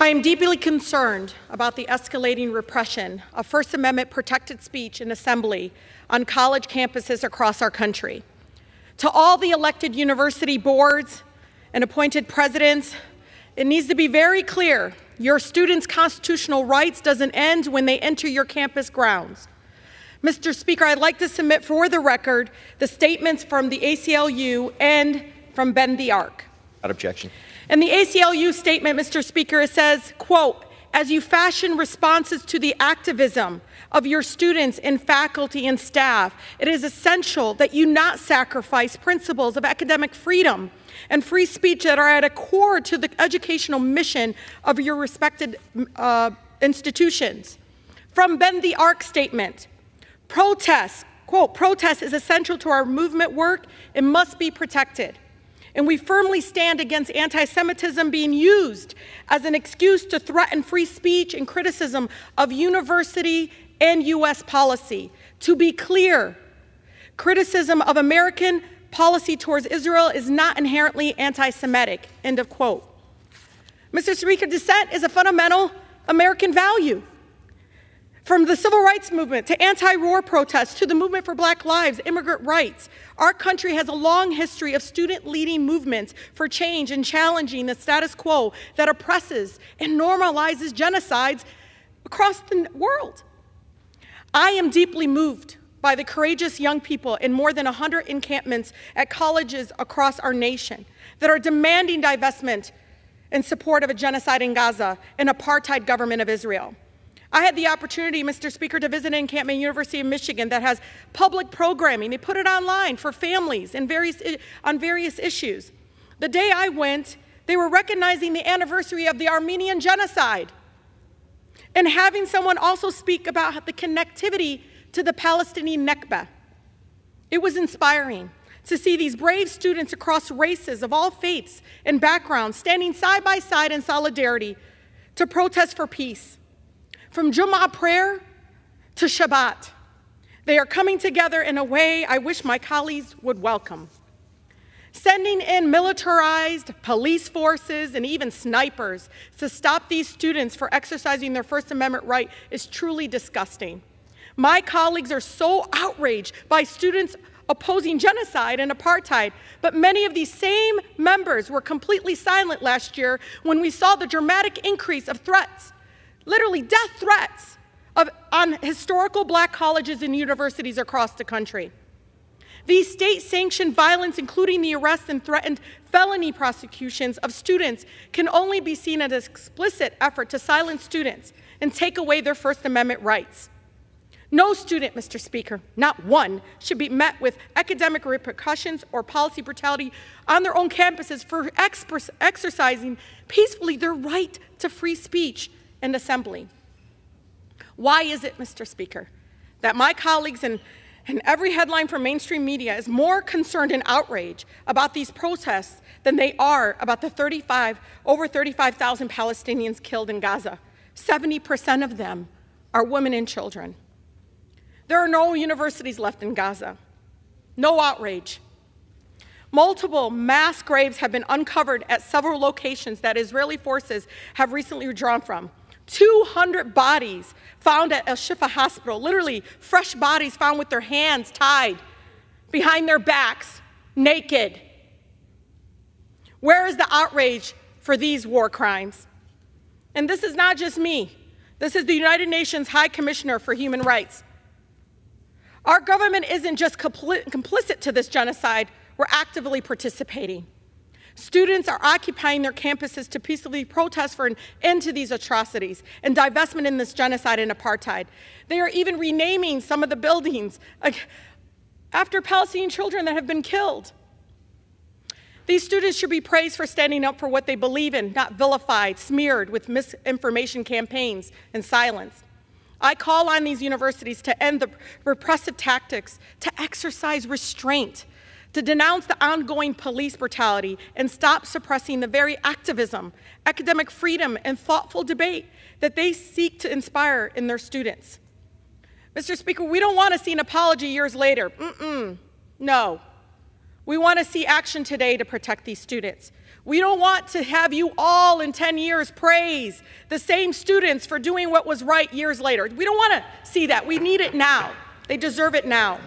I am deeply concerned about the escalating repression of First Amendment protected speech and assembly on college campuses across our country. To all the elected university boards and appointed presidents, it needs to be very clear: your students' constitutional rights doesn't end when they enter your campus grounds. Mr. Speaker, I'd like to submit for the record the statements from the ACLU and from Bend the Arc. Without objection. In the ACLU statement, Mr. Speaker, it says, quote, "As you fashion responses to the activism of your students and faculty and staff, it is essential that you not sacrifice principles of academic freedom and free speech that are at a core to the educational mission of your respected institutions." From Bend the Arc statement, protest, quote, "Protest is essential to our movement work and must be protected. And we firmly stand against anti-Semitism being used as an excuse to threaten free speech and criticism of university and U.S. policy. To be clear, criticism of American policy towards Israel is not inherently anti-Semitic," end of quote. Mr. Speaker, dissent is a fundamental American value. From the civil rights movement to anti-war protests to the movement for Black lives, immigrant rights, our country has a long history of student-leading movements for change and challenging the status quo that oppresses and normalizes genocides across the world. I am deeply moved by the courageous young people in more than 100 encampments at colleges across our nation that are demanding divestment in support of a genocide in Gaza and apartheid government of Israel. I had the opportunity, Mr. Speaker, to visit an encampment at University of Michigan that has public programming. They put it online for families and on various issues. The day I went, they were recognizing the anniversary of the Armenian genocide and having someone also speak about the connectivity to the Palestinian Nakba. It was inspiring to see these brave students across races of all faiths and backgrounds standing side by side in solidarity to protest for peace. From Jumu'ah prayer to Shabbat, they are coming together in a way I wish my colleagues would welcome. Sending in militarized police forces and even snipers to stop these students for exercising their First Amendment right is truly disgusting. My colleagues are so outraged by students opposing genocide and apartheid, but many of these same members were completely silent last year when we saw the dramatic increase of threats, literally death threats, on historical Black colleges and universities across the country. These state-sanctioned violence, including the arrest and threatened felony prosecutions of students, can only be seen as an explicit effort to silence students and take away their First Amendment rights. No student, Mr. Speaker, not one, should be met with academic repercussions or policy brutality on their own campuses for exercising peacefully their right to free speech and assembly. Why is it, Mr. Speaker, that my colleagues and every headline from mainstream media is more concerned and outraged about these protests than they are about the over 35,000 Palestinians killed in Gaza? 70% of them are women and children. There are no universities left in Gaza. No outrage. Multiple mass graves have been uncovered at several locations that Israeli forces have recently withdrawn from. 200 bodies found at El Shifa Hospital, literally fresh bodies found with their hands tied behind their backs, naked. Where is the outrage for these war crimes? And this is not just me. This is the United Nations High Commissioner for Human Rights. Our government isn't just complicit to this genocide, we're actively participating. Students are occupying their campuses to peacefully protest for an end to these atrocities and divestment in this genocide and apartheid. They are even renaming some of the buildings after Palestinian children that have been killed. These students should be praised for standing up for what they believe in, not vilified, smeared with misinformation campaigns and silence. I call on these universities to end the repressive tactics, to exercise restraint, to denounce the ongoing police brutality and stop suppressing the very activism, academic freedom, and thoughtful debate that they seek to inspire in their students. Mr. Speaker, we don't want to see an apology years later. No. We want to see action today to protect these students. We don't want to have you all in 10 years praise the same students for doing what was right years later. We don't want to see that. We need it now. They deserve it now.